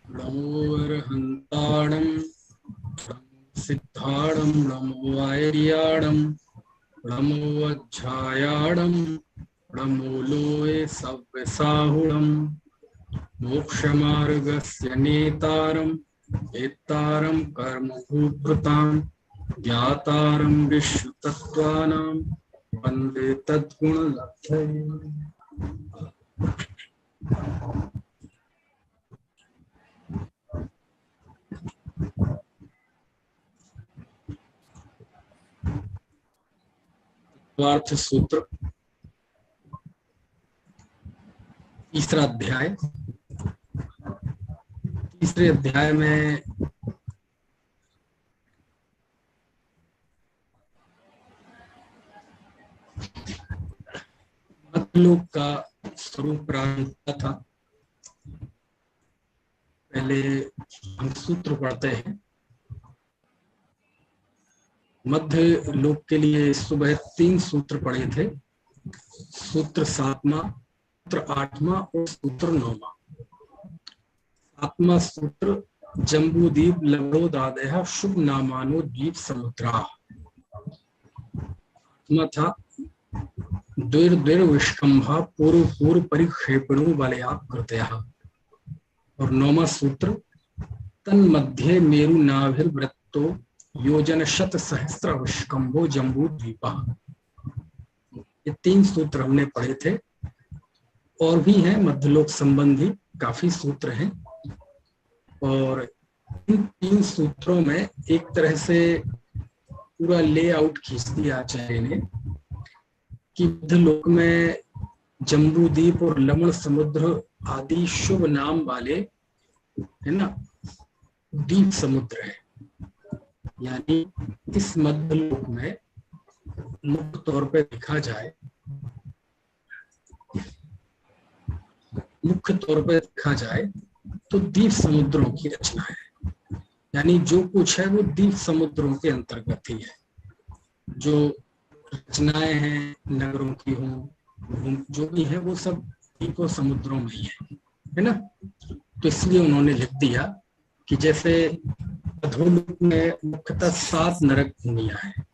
नमो अर्हन्ताणं सिद्धाणं नमो आयर्याणं नमो वज्रायाणं नमो लोये सव्यसाहुणं मोक्षमार्गस्य नेतारं वेत्तारं कर्मभूभृतां ज्ञातारं विश्वतत्त्वानां वन्दे तद्गुणलब्धये। तत्वार्थ सूत्र तीसरा अध्याय। तीसरे अध्याय में मध्यलोक का स्वरूप प्रारंभ था। पहले हम सूत्र पढ़ते हैं। मध्य लोक के लिए सुबह 3 सूत्र पढ़े थे, सूत्र 7वां, सूत्र 8वां और सूत्र 9वां। 7वां सूत्र जम्बूदीप लवणोदादयः शुभ नामानो द्वीप समुद्रा था। द्विर विष्कंभा पूर्व पूर्व परिक्षेपणो वलयाकृतयः। और 9वां सूत्र तन्मध्ये मेरु नाभिर्वृत्तो योजन शत सहस्र विष्कंभो जम्बू द्वीपा। ये 3 सूत्र हमने पढ़े थे। और भी हैं मध्यलोक संबंधी काफी सूत्र हैं। और इन 3 सूत्रों में एक तरह से पूरा लेआउट खींच दिया आचार्य ने कि मध्यलोक में जम्बूद्वीप और लवण समुद्र आदि शुभ नाम वाले है ना द्वीप समुद्र है। यानी इस मध्यलोक में मुख्य तौर पे देखा जाए, तो द्वीप समुद्रों की रचना है। यानी जो कुछ है वो द्वीप समुद्रों के अंतर्गत ही है। जो रचनाएं हैं नगरों की हों, जो भी है वो सब द्वीपों समुद्रों में ही है ना। तो इसलिए उन्होंने लिख दिया कि जैसे अधोलोक में मुख्यतः 7 नरक भूमियां हैं,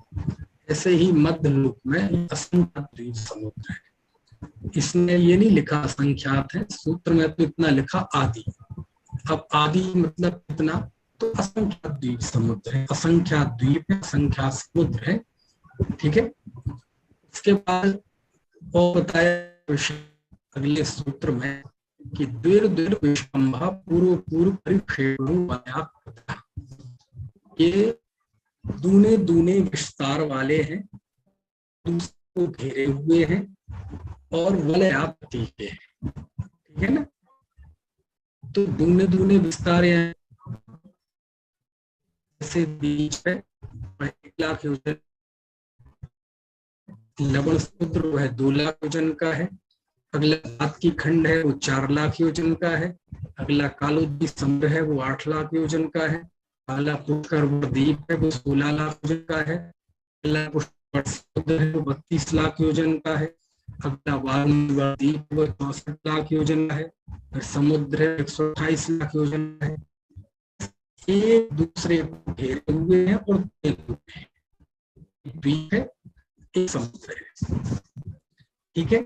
ऐसे ही मध्यलोक में असंख्यात द्वीप समुद्र है। इसने ये नहीं लिखा असंख्यात है, सूत्र में तो इतना लिखा आदि। अब आदि मतलब कितना, तो असंख्यात द्वीप समुद्र है, असंख्यात द्वीप है, असंख्यात समुद्र है। ठीक है। इसके बाद और बताया अगले सूत्र में कि द्विर द्विर विष्कंभा पूर्व पूर्व परिक्षेपणो वलयाकृतयः। ये दूने दूने विस्तार वाले हैं, दूसरे को घेरे हुए हैं और वलयाकृति के हैं। ठीक है ना। तो दूने दूने विस्तार जैसे बीच में 1 लाख योजन, लवण समुद्र वो है 2 लाख योजन का है। अगला हाथ की खंड है वो 4 लाख योजन का है। अगला कालोद्वीप समुद्र है वो 8 लाख योजन का है। अगला पुष्कर द्वीप है वो 16 लाख योजन का है। अगला पुष्कर समुद्र है वो 32 लाख योजन का है। अगला वारुणी द्वीप वो 64 लाख योजन का है। फिर समुद्र है 128 लाख योजन का है। एक दूसरे को घेरे हुए हैं और द्वीप है, एक समुद्र है। ठीक है।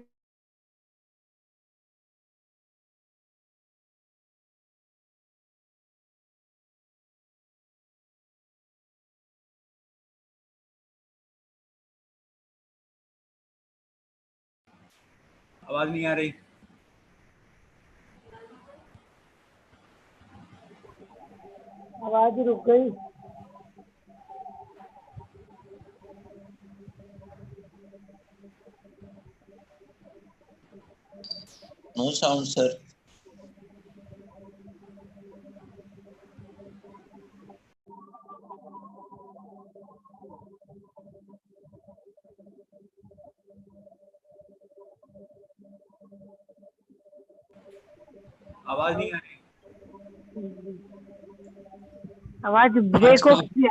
आवाज नहीं आ रही। आवाज रुक गई। No sound sir. आवाज नहीं आ रही। आवाज ब्रेक हो गई।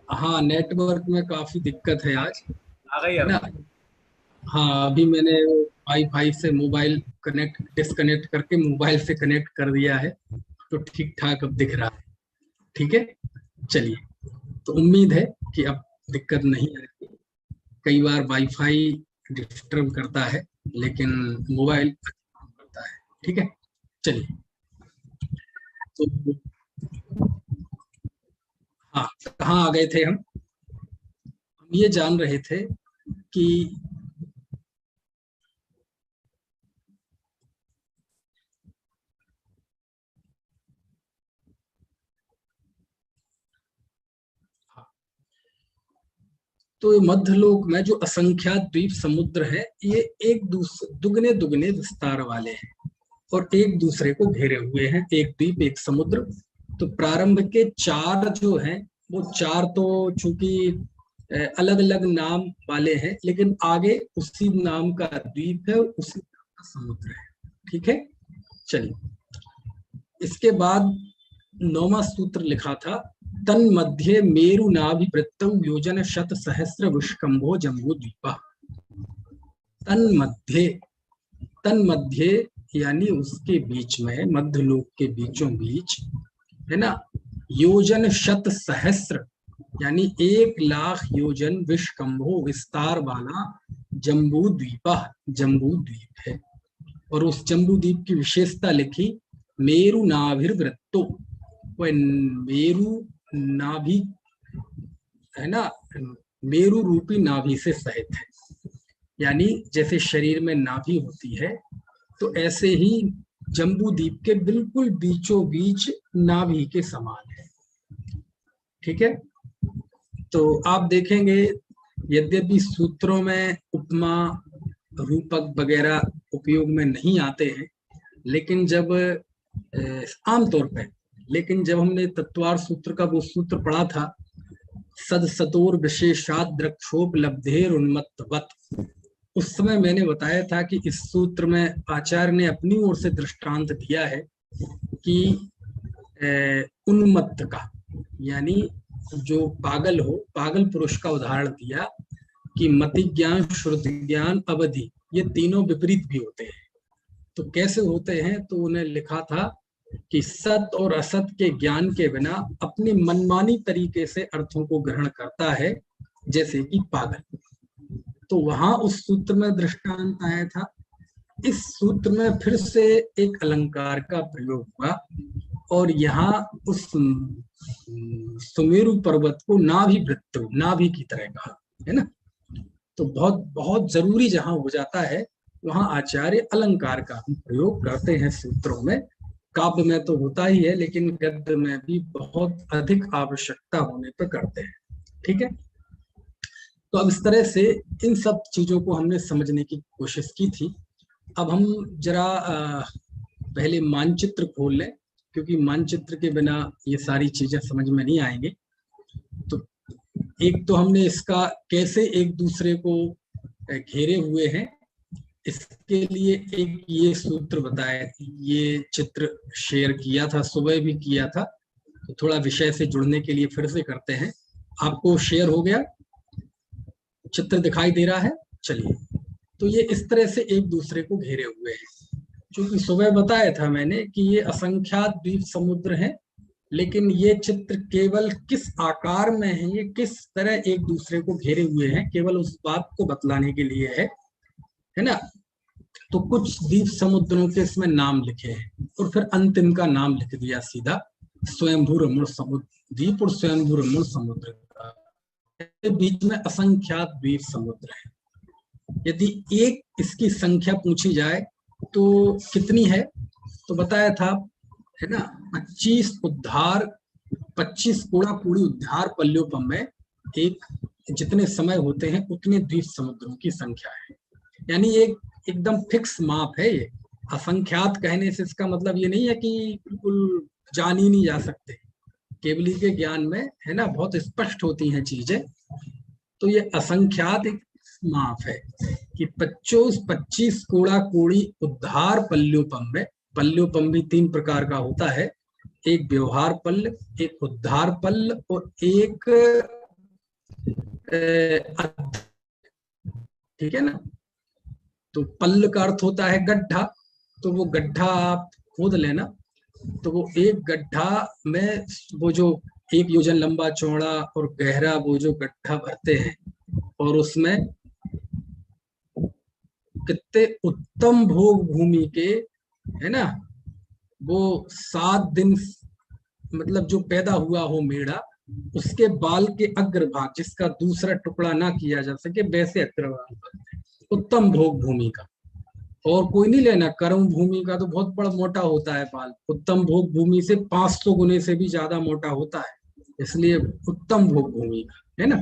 हाँ, नेटवर्क में काफी दिक्कत है आज। आ गई ना। हाँ, अभी मैंने वाईफाई से मोबाइल डिस्कनेक्ट करके मोबाइल से कनेक्ट कर दिया है, तो ठीक ठाक अब दिख रहा है। ठीक है, चलिए। तो उम्मीद है कि अब दिक्कत नहीं आएगी। कई बार वाईफाई डिस्टर्ब करता है, लेकिन मोबाइल काम करता है। ठीक है, चलिए। तो हाँ, कहाँ आ गए थे हम ये जान रहे थे कि तो मध्यलोक में जो असंख्यात द्वीप समुद्र है, ये एक दूसरे दुगने दुगने विस्तार वाले हैं और एक दूसरे को घेरे हुए हैं। एक द्वीप एक समुद्र। तो प्रारंभ के चार जो हैं, वो चार तो चूंकि अलग अलग नाम वाले हैं, लेकिन आगे उसी नाम का द्वीप है, उसी नाम का समुद्र है। ठीक है, चलिए। इसके बाद 9वां सूत्र लिखा था, तन मध्य मेरु नाभिवृत्तौ योजन शत सहस्र विष्कंभो जम्बू द्वीपा। तन मध्य यानी उसके बीच में, मध्यलोक के बीचों बीच है ना, योजन शत सहस्र यानी 1,00,000 योजन विष्कंभो विस्तार वाला जम्बू द्वीप है। और उस जम्बू द्वीप की विशेषता लिखी, मेरु नाभिर्वृत्तो, वह मेरु नाभि है ना, मेरु रूपी नाभि से सहित है। यानी जैसे शरीर में नाभि होती है, तो ऐसे ही जम्बू द्वीप के बिल्कुल बीचों बीच नाभि के समान है। ठीक है, तो आप देखेंगे यद्यपि सूत्रों में उपमा रूपक वगैरह उपयोग में नहीं आते हैं, लेकिन जब आमतौर पर, लेकिन जब हमने तत्वार सूत्र का वो सूत्र पढ़ा था, सद सतोर विशेषात द्रक्षोपलब्धेर उन्मत्तवत, उस समय मैंने बताया था कि इस सूत्र में आचार्य ने अपनी ओर से दृष्टांत दिया है कि उन्मत्त का, यानी जो पागल हो, पागल पुरुष का उदाहरण दिया कि मति ज्ञान, श्रुति ज्ञान, अवधि, ये तीनों विपरीत भी होते हैं। तो कैसे होते हैं, तो उन्हें लिखा था कि सत और असत के ज्ञान के बिना अपनी मनमानी तरीके से अर्थों को ग्रहण करता है, जैसे कि पागल। तो वहां उस सूत्र में दृष्टांत आया था। इस सूत्र में फिर से एक अलंकार का प्रयोग हुआ और यहाँ उस सुमेरु पर्वत को नाभिवृत्त, नाभि की तरह कहा है ना। तो बहुत बहुत जरूरी जहां हो जाता है, वहां आचार्य अलंकार का भी प्रयोग करते हैं सूत्रों में। काव्य में तो होता ही है, लेकिन गद्य में भी बहुत अधिक आवश्यकता होने पर करते हैं। ठीक है, तो अब इस तरह से इन सब चीजों को हमने समझने की कोशिश की थी। अब हम जरा पहले मानचित्र खोल लें, क्योंकि मानचित्र के बिना ये सारी चीजें समझ में नहीं आएंगे। तो एक तो हमने इसका कैसे एक दूसरे को घेरे हुए हैं, इसके लिए एक ये सूत्र बताया, ये चित्र शेयर किया था, सुबह भी किया था। तो थोड़ा विषय से जुड़ने के लिए फिर से करते हैं। आपको शेयर हो गया, चित्र दिखाई दे रहा है? चलिए, तो ये इस तरह से एक दूसरे को घेरे हुए हैं। क्योंकि सुबह बताया था मैंने कि ये असंख्यात द्वीप समुद्र हैं, लेकिन ये चित्र केवल किस आकार में है, ये किस तरह एक दूसरे को घेरे हुए हैं, केवल उस बात को बतलाने के लिए है ना। तो कुछ द्वीप समुद्रों के इसमें नाम लिखे हैं और फिर अंतिम का नाम लिख दिया सीधा, स्वयंभू रमण समुद्र द्वीप और स्वयंभू रमण समुद्र का। बीच में असंख्यात द्वीप समुद्र है। यदि एक इसकी संख्या पूछी जाए तो कितनी है, तो बताया था है ना, 25 कूड़ा कूड़ी उद्धार पल्योपम में एक जितने समय होते हैं उतने द्वीप समुद्रों की संख्या है। यानी एक एकदम फिक्स माप है ये। असंख्यात कहने से इसका मतलब ये नहीं है कि बिल्कुल जान ही नहीं जा सकते। केवली के ज्ञान में है ना बहुत स्पष्ट होती हैं चीजें। तो ये असंख्यात एक माप है कि 25 कूड़ा कूड़ी उद्धार पल्योपम में, पल्योपम भी 3 प्रकार का होता है, एक व्यवहार पल्ल, एक उद्धार पल्ल और एक ठीक है ना। तो पल्ल का अर्थ होता है गड्ढा, तो वो गड्ढा आप खोद लेना, तो वो एक गड्ढा में वो जो 1 योजन लंबा चौड़ा और गहरा वो जो गड्ढा भरते हैं, और उसमें कितने उत्तम भोग भूमि के, है ना, वो 7 दिन मतलब जो पैदा हुआ हो मेढ़ा, उसके बाल के अग्रभाग जिसका दूसरा टुकड़ा ना किया जा सके, वैसे अग्रभाग उत्तम भोग भूमि का। और कोई नहीं लेना, कर्म भूमि का तो बहुत बड़ा मोटा होता है बाल, उत्तम भोग भूमि से 500 गुने से भी ज्यादा मोटा होता है, इसलिए उत्तम भोग भूमि का, है ना।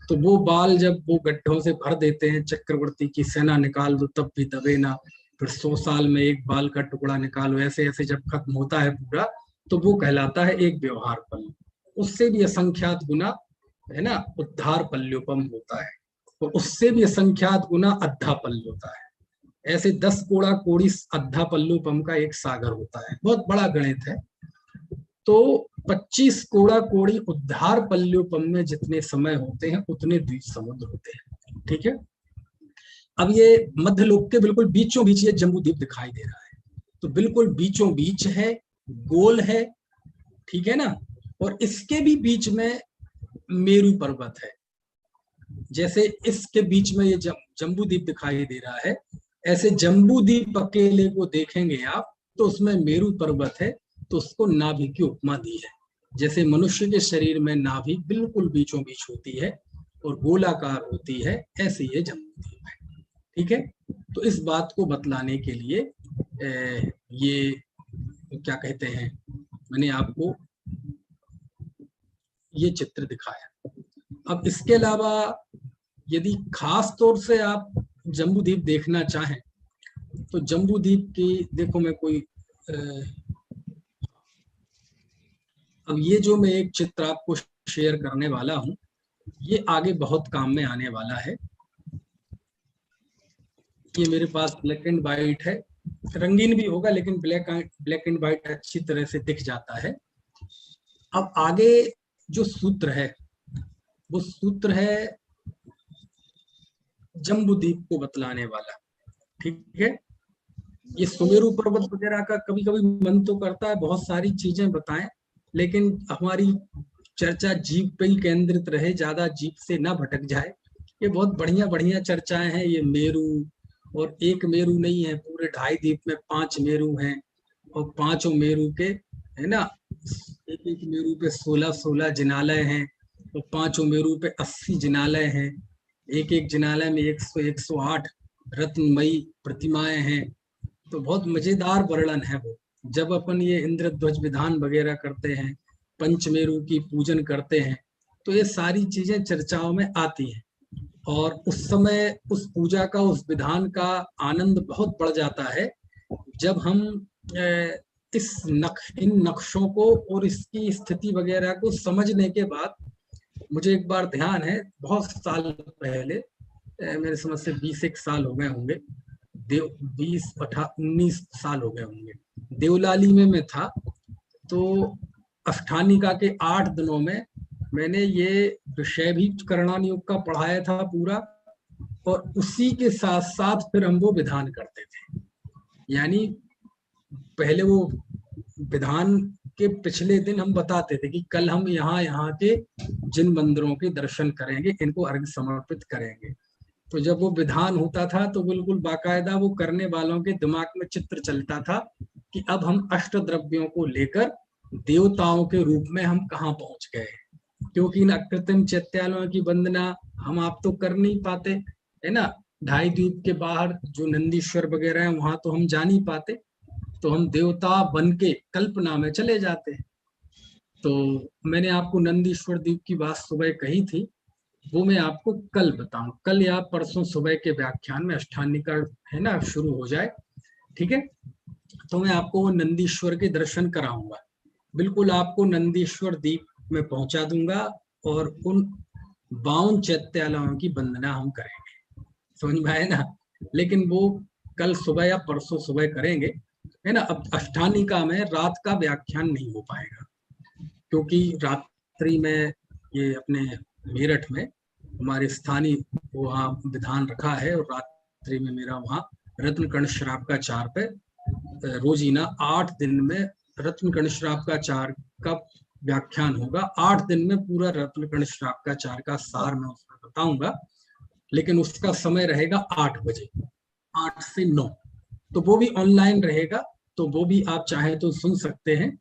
तो वो बाल जब वो गड्ढों से भर देते हैं, चक्रवर्ती की सेना निकाल दो तब भी दबे ना, फिर 100 साल में एक बाल का टुकड़ा निकालो, ऐसे ऐसे जब खत्म होता है पूरा, तो वो कहलाता है एक व्यवहार पल्लू। उससे भी असंख्यात गुना, है ना, उद्धार पल्योपम होता है, और उससे भी असंख्यात गुना अद्धा पल्ल होता है। ऐसे 10 कोड़ा कोड़ी अद्धा पल्लूपम का एक सागर होता है, बहुत बड़ा गणित है। तो 25 कोड़ा कोड़ी उद्धार पल्योपम में जितने समय होते हैं उतने द्वीप समुद्र होते हैं, ठीक है। अब ये मध्यलोक के बिल्कुल बीचों बीच ये जम्बू द्वीप दिखाई दे रहा है, तो बिल्कुल बीचों बीच है, गोल है, ठीक है ना। और इसके भी बीच में मेरू पर्वत है, जैसे इसके बीच में ये जम्बू द्वीप दिखाई दे रहा है, ऐसे जम्बू द्वीप अकेले को देखेंगे आप तो उसमें मेरू पर्वत है, तो उसको नाभि की उपमा दी है। जैसे मनुष्य के शरीर में नाभि बिल्कुल बीचों बीच होती है और गोलाकार होती है, ऐसे ये जम्बू द्वीप है, ठीक है। तो इस बात को बतलाने के लिए ये क्या कहते हैं, मैंने आपको ये चित्र दिखाया। अब इसके अलावा यदि खास तौर से आप जम्बू द्वीप देखना चाहें तो जम्बू द्वीप की देखो, मैं कोई अब ये जो मैं एक चित्र आपको शेयर करने वाला हूं, ये आगे बहुत काम में आने वाला है। ये मेरे पास ब्लैक एंड व्हाइट है, रंगीन भी होगा लेकिन ब्लैक एंड व्हाइट अच्छी तरह से दिख जाता है। अब आगे जो सूत्र है वो सूत्र है जम्बू द्वीप को बतलाने वाला, ठीक है। ये सुमेरु पर्वत वगैरह का कभी कभी मन तो करता है बहुत सारी चीजें बताएं, लेकिन हमारी चर्चा जीव पे ही केंद्रित रहे, ज्यादा जीव से ना भटक जाए। ये बहुत बढ़िया बढ़िया चर्चाएं हैं। ये मेरू, और एक मेरू नहीं है, पूरे 2.5 द्वीप में 5 मेरू हैं, और 5 मेरू के, है ना, एक एक मेरू पे 16-16 जिनालय हैं, और 5 मेरू पे 80 जिनालय हैं। एक एक जिनालय में 100-108 रत्नमयी प्रतिमाएं हैं। तो बहुत मजेदार वर्णन है वो। जब अपन ये इंद्रध्वज विधान वगैरह करते हैं, पंचमेरु की पूजन करते हैं, तो ये सारी चीजें चर्चाओं में आती हैं, और उस समय उस पूजा का, उस विधान का आनंद बहुत बढ़ जाता है जब हम इन नक्शों को और इसकी स्थिति वगैरह को समझने के बाद, मुझे एक बार ध्यान है बहुत साल पहले, मेरे समझ से 20 साल हो गए होंगे, 19 साल हो गए होंगे, देवलाली में मैं था। तो अष्टानिका के 8 दिनों में मैंने ये विषय भी करणान योग का पढ़ाया था पूरा, और उसी के साथ साथ फिर हम वो विधान करते थे। यानी पहले वो विधान के पिछले दिन हम बताते थे कि कल हम यहाँ के जिन मंदिरों के दर्शन करेंगे, इनको अर्घ्य समर्पित करेंगे। तो जब वो विधान होता था तो बिल्कुल बाकायदा वो करने वालों के दिमाग में चित्र चलता था कि अब हम अष्ट द्रव्यों को लेकर देवताओं के रूप में हम कहाँ पहुंच गए, क्योंकि इन अकृत्रिम चैत्यालयों की वंदना हम आप तो कर नहीं पाते, है ना। 2.5 द्वीप के बाहर जो नंदीश्वर वगैरह है वहां तो हम जा नहीं पाते, तो हम देवता बन के कल्पना में चले जाते हैं। तो मैंने आपको नंदीश्वर द्वीप की बात सुबह कही थी, वो मैं आपको कल बताऊं, कल या परसों सुबह के व्याख्यान में अष्टानिका, है ना, शुरू हो जाए, ठीक है। तो मैं आपको वो नंदीश्वर के दर्शन कराऊंगा, बिल्कुल आपको नंदीश्वर द्वीप में पहुंचा दूंगा, और उन 52 चैत्यालयों की वंदना हम करेंगे, समझ में आए ना। लेकिन वो कल सुबह या परसों सुबह करेंगे, है ना। अब अष्टानिका में रात का व्याख्यान नहीं हो पाएगा, क्योंकि रात्रि में ये अपने मेरठ में हमारे स्थानीय वहाँ विधान रखा है, और रात्रि में मेरा वहाँ रत्नकर्ण श्रावकाचार पे रोजीना 8 दिन में रत्नकर्ण श्रावकाचार का व्याख्यान होगा। 8 दिन में पूरा रत्नकर्ण श्रावकाचार का सार मैं उसमें बताऊंगा, लेकिन उसका समय रहेगा 8 बजे, 8 से 9। तो वो भी ऑनलाइन रहेगा, तो वो भी आप चाहे तो सुन सकते हैं,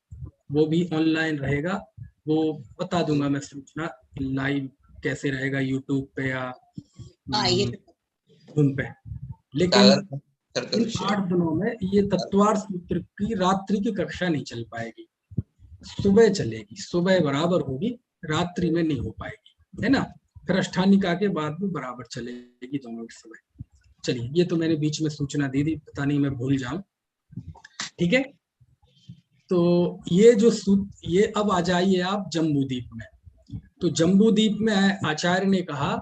वो भी ऑनलाइन रहेगा। वो बता दूंगा मैं सूचना लाइव कैसे रहेगा, यूट्यूब पे या Zoom पे। लेकिन इन 8 दिनों में ये तत्वार्थ सूत्र की रात्रि की कक्षा नहीं चल पाएगी, सुबह चलेगी, सुबह बराबर होगी, रात्रि में नहीं हो पाएगी, है ना। फिर अष्टानिका के बाद भी बराबर चलेगी दोनों के समय। चलिए, ये तो मैंने बीच में सूचना दी थी, पता नहीं मैं भूल जाऊं। ठीक है, तो ये जो ये अब आ जाइए आप जम्बूद्वीप में। तो जम्बूद्वीप में आचार्य ने कहा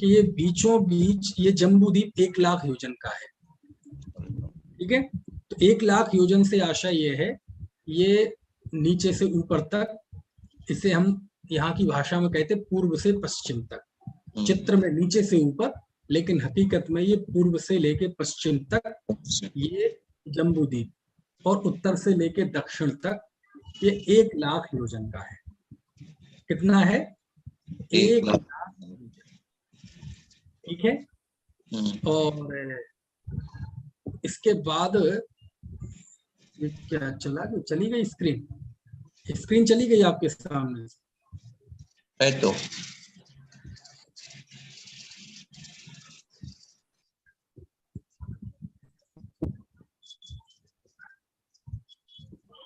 कि ये बीचों बीच ये जम्बूद्वीप 1 लाख योजन का है। ठीक है, तो 1 लाख योजन से आशा ये है, ये नीचे से ऊपर तक, इसे हम यहाँ की भाषा में कहते पूर्व से पश्चिम तक। चित्र में नीचे से ऊपर, लेकिन हकीकत में ये पूर्व से लेके पश्चिम तक ये जम्बूद्वीप, और उत्तर से लेके दक्षिण तक ये 1 लाख योजन का है। कितना है? 1 लाख। ठीक है, और इसके बाद क्या चली गई स्क्रीन चली गई आपके सामने है तो।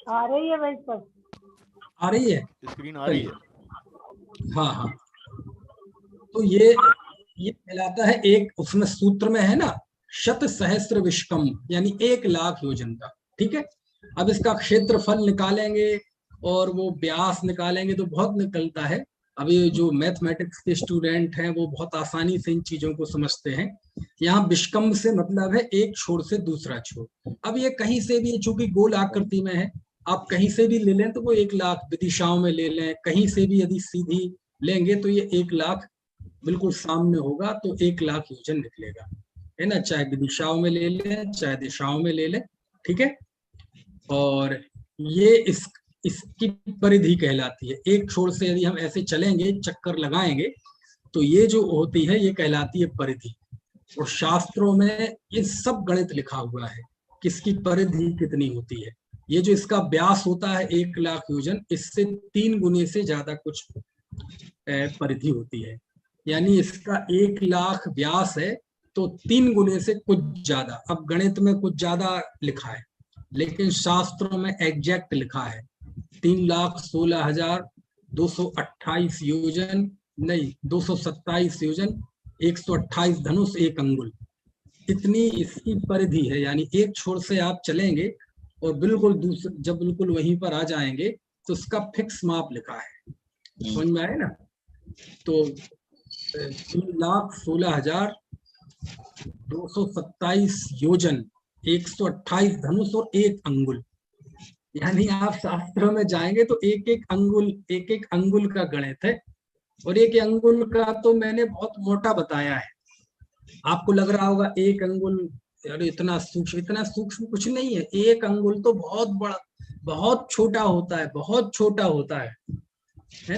आ रही है भाई सब? आ रही है, स्क्रीन आ रही है। हाँ हाँ। तो ये कहलाता है एक, उसमें सूत्र में है ना, शत सहस्त्र विश्कम, यानी 1 लाख योजन का। ठीक है, अब इसका क्षेत्रफल निकालेंगे और वो व्यास निकालेंगे तो बहुत निकलता है। अभी जो मैथमेटिक्स के स्टूडेंट हैं वो बहुत आसानी से इन चीजों को समझते हैं। यहाँ विश्कम से मतलब है एक छोर से दूसरा छोर। अब ये कहीं से भी, चूंकि गोल आकृति में है, आप कहीं से भी ले लें तो वो 1 लाख, विदिशाओं में ले लें, कहीं से भी यदि सीधी लेंगे तो ये 1 लाख बिल्कुल सामने होगा, तो 1 लाख योजन निकलेगा, है ना। चाहे विदिशाओं में ले लें, चाहे दिशाओं में ले लें। ठीक है, और ये इसकी परिधि कहलाती है। एक छोर से यदि हम ऐसे चलेंगे, चक्कर लगाएंगे, तो ये जो होती है ये कहलाती है परिधि। और शास्त्रों में ये सब गणित लिखा हुआ है, किसकी परिधि कितनी होती है। ये जो इसका व्यास होता है 1 लाख योजन, इससे 3 गुने से ज्यादा कुछ परिधि होती है। यानी इसका 1 लाख व्यास है तो 3 गुने से कुछ ज्यादा। अब गणित में कुछ ज्यादा लिखा है, लेकिन शास्त्रों में एग्जैक्ट लिखा है 3,16,228 योजन, नहीं 227 योजन, 128 धनुष 1 अंगुल, इतनी इसकी परिधि है। यानी एक छोर से आप चलेंगे और बिल्कुल दूसरे, जब बिल्कुल वहीं पर आ जाएंगे तो उसका फिक्स माप लिखा है। समझ में आए ना। तो 3,16,227 योजन, 128 धनुष और 1 अंगुल। यानी आप शास्त्रों में जाएंगे तो एक एक अंगुल का गणित है। और 1 अंगुल का तो मैंने बहुत मोटा बताया है। आपको लग रहा होगा 1 अंगुल, अरे इतना सूक्ष्म कुछ नहीं है। 1 अंगुल तो बहुत बड़ा, बहुत छोटा होता है, बहुत छोटा होता है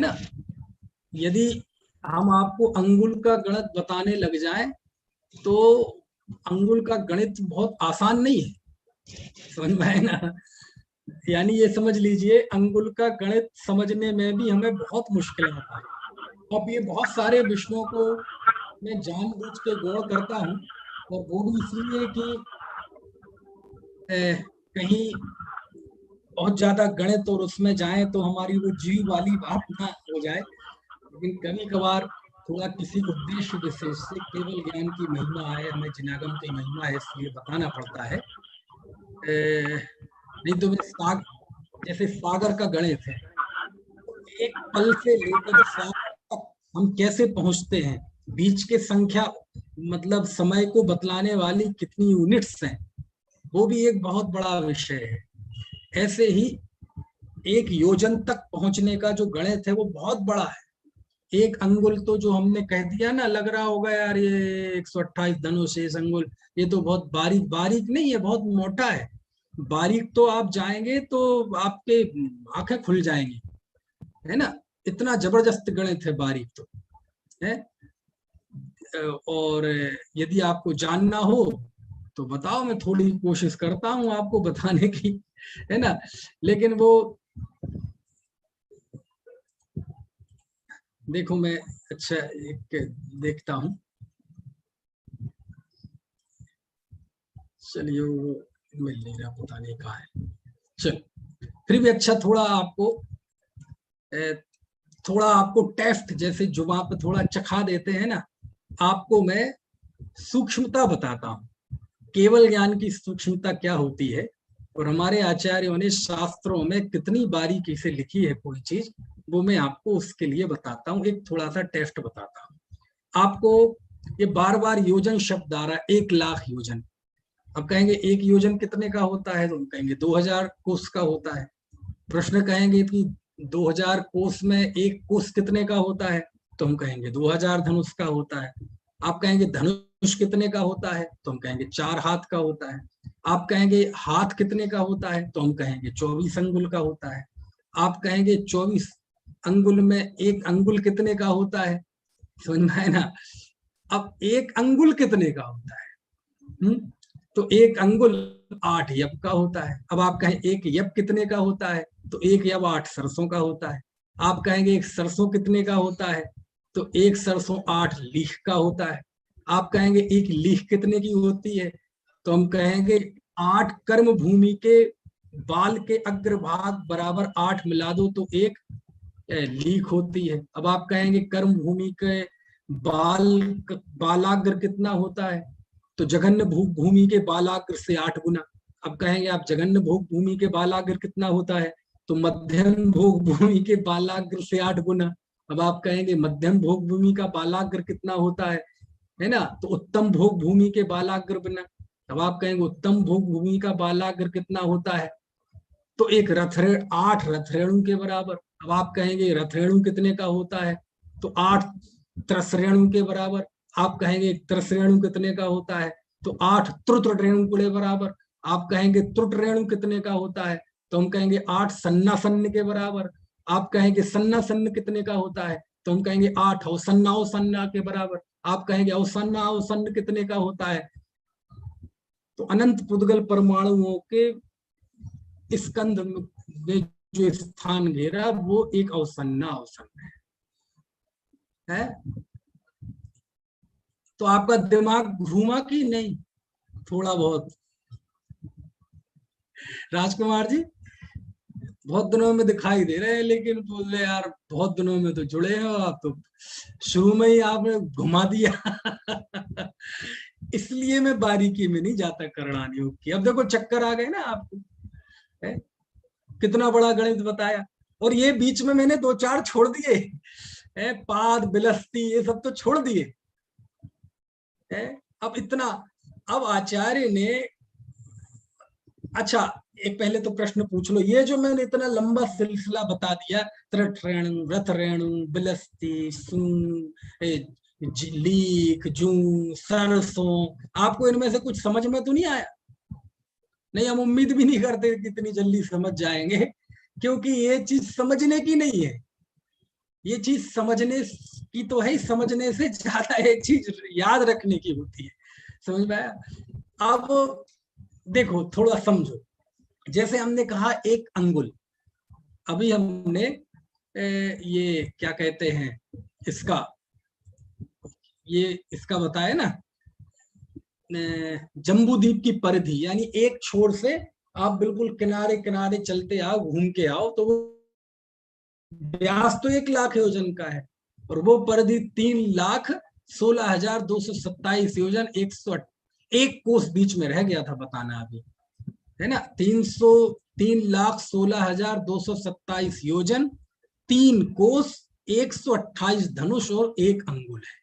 ना। यदि हम आपको अंगुल का गणित बताने लग जाएं तो अंगुल का गणित बहुत आसान नहीं है, समझ में आए ना। यानी ये समझ लीजिए, अंगुल का गणित समझने में भी हमें बहुत मुश्किल आता है। अब ये बहुत सारे विषयों को मैं जानबूझ के गौर करता हूँ, और वो भी इसलिए कि कहीं बहुत ज्यादा गणित और उसमें जाए तो हमारी वो जीव वाली बात ना हो जाए। लेकिन कभी कभार थोड़ा किसी उद्देश्य विशेष से केवल ज्ञान की महिमा है, हमें जिनागम की महिमा है, इसलिए बताना पड़ता है। नहीं तो जैसे सागर का गणित है, एक पल से लेकर सागर तक हम कैसे पहुंचते हैं, बीच के संख्या मतलब समय को बतलाने वाली कितनी यूनिट्स हैं, वो भी एक बहुत बड़ा विषय है। ऐसे ही 1 योजन तक पहुंचने का जो गणित है वो बहुत बड़ा है। एक अंगुल तो जो हमने कह दिया ना, लग रहा होगा यार ये 128 धनुष शेष अंगुल, ये तो बहुत बारीक बारीक नहीं है, बहुत मोटा है। बारीक तो आप जाएंगे तो आपके आंखें खुल जाएंगी, है ना, इतना जबरदस्त गणित है बारीक तो है। और यदि आपको जानना हो तो बताओ, मैं थोड़ी कोशिश करता हूँ आपको बताने की, है ना। लेकिन वो देखो, मैं अच्छा एक देखता हूँ, चलिए वो मिल नहीं रहा, पता नहीं कहाँ है। चल फिर भी अच्छा, थोड़ा आपको टेस्ट जैसे जुबान पे थोड़ा चखा देते हैं ना, आपको मैं सूक्ष्मता बताता हूँ, केवल ज्ञान की सूक्ष्मता क्या होती है, और हमारे आचार्यों ने शास्त्रों में कितनी बारीकी से लिखी है कोई चीज, वो मैं आपको उसके लिए बताता हूँ। एक थोड़ा सा टेस्ट बताता हूँ आपको। ये बार बार योजन शब्द आ रहा है, 1,00,000 योजन। अब कहेंगे एक योजन कितने का होता है, तो हम कहेंगे 2000 कोस का होता है। प्रश्न कहेंगे कि 2000 कोस में एक कोस कितने का होता है, तो हम कहेंगे 2000 धनुष का होता है। आप कहेंगे धनुष कितने का होता है, तो हम कहेंगे 4 हाथ का होता है। आप कहेंगे हाथ कितने का होता है, तो हम कहेंगे 24 अंगुल का होता है। आप कहेंगे 24 अंगुल में एक अंगुल कितने का होता है, समझ में आए ना। अब एक अंगुल कितने का होता है, तो एक अंगुल 8 यब का होता है। अब आप कहें एक यब कितने का होता है, तो एक यब 8 सरसों का होता है। आप कहेंगे एक सरसों कितने का होता है, तो एक सरसों 8 लीख का होता है। आप कहेंगे एक लीख कितने की होती है, तो हम कहेंगे 8 कर्म भूमि के बाल के अग्रभाग बराबर 8 मिला दो तो एक लीख होती है। अब आप कहेंगे कर्म भूमि के बालाग्र कितना होता है, तो जघन्य भूमि के बालाग्र से 8 गुना। अब कहेंगे आप जघन्य भोग भूमि के बालाग्र कितना होता है, तो मध्यम भोग भूमि के बालाग्र से 8 गुना। अब आप कहेंगे मध्यम भोग भूमि का बालाग्र कितना होता है ना, तो उत्तम भोग भूमि के बालाग्र बना। अब आप कहेंगे उत्तम भोग भूमि का बालाग्र कितना होता है, तो एक 8 रथरेणु के बराबर। अब आप कहेंगे रथरेणु कितने का होता है, तो 8 त्रसरेणु के बराबर। आप कहेंगे त्रसरेणु कितने का होता है, तो 8 त्रुट रेणु के बराबर। आप कहेंगे त्रुट रेणु कितने का होता है, तो हम कहेंगे 8 सन्ना सन्न के बराबर। आप कहेंगे सन्ना सन्न कितने का होता है, तो हम कहेंगे 8 अवसन्ना के बराबर। आप कहेंगे अवसन्न कितने का होता है, तो अनंत पुद्गल परमाणुओं के स्कंध में जो स्थान घेरा वो एक अवसन्ना है। तो आपका दिमाग घूमा कि नहीं, थोड़ा बहुत। राजकुमार जी बहुत दिनों में दिखाई दे रहे हैं, लेकिन बोले यार बहुत दिनों में तो जुड़े हो आप, तो शुरू में ही आपने घुमा दिया। इसलिए मैं बारीकी में नहीं जाता करणान योग की। अब देखो चक्कर आ गए ना आपको, है? कितना बड़ा गणित बताया, और ये बीच में मैंने 2-4 छोड़ दिए, है पाद बिलस्ती ये सब तो छोड़ दिए, है। अब इतना, अब आचार्य ने, अच्छा एक पहले तो प्रश्न पूछ लो, ये जो मैंने इतना लंबा सिलसिला बता दिया, त्रट रेणु रथ रेणु बिलस्ती लीख जू सरसों, आपको इनमें से कुछ समझ में तो नहीं आया? नहीं, हम उम्मीद भी नहीं करते कि इतनी जल्दी समझ जाएंगे, क्योंकि ये चीज समझने की नहीं है, ये चीज समझने की तो है, समझने से ज्यादा ये चीज याद रखने की होती है, समझ में आया? अब देखो थोड़ा समझो, जैसे हमने कहा एक अंगुल, अभी हमने ये क्या कहते हैं इसका, ये इसका बताया ना, जम्बूद्वीप की परिधि, यानी एक छोर से आप बिल्कुल किनारे किनारे चलते आओ, घूम के आओ, तो वो व्यास तो 1,00,000 योजन का है, और वो परिधि 3,16,227 योजन, 101 कोस बीच में रह गया था बताना अभी, है ना। 3,16,227 योजन, 3 कोस, 128 धनुष और 1 अंगुल है।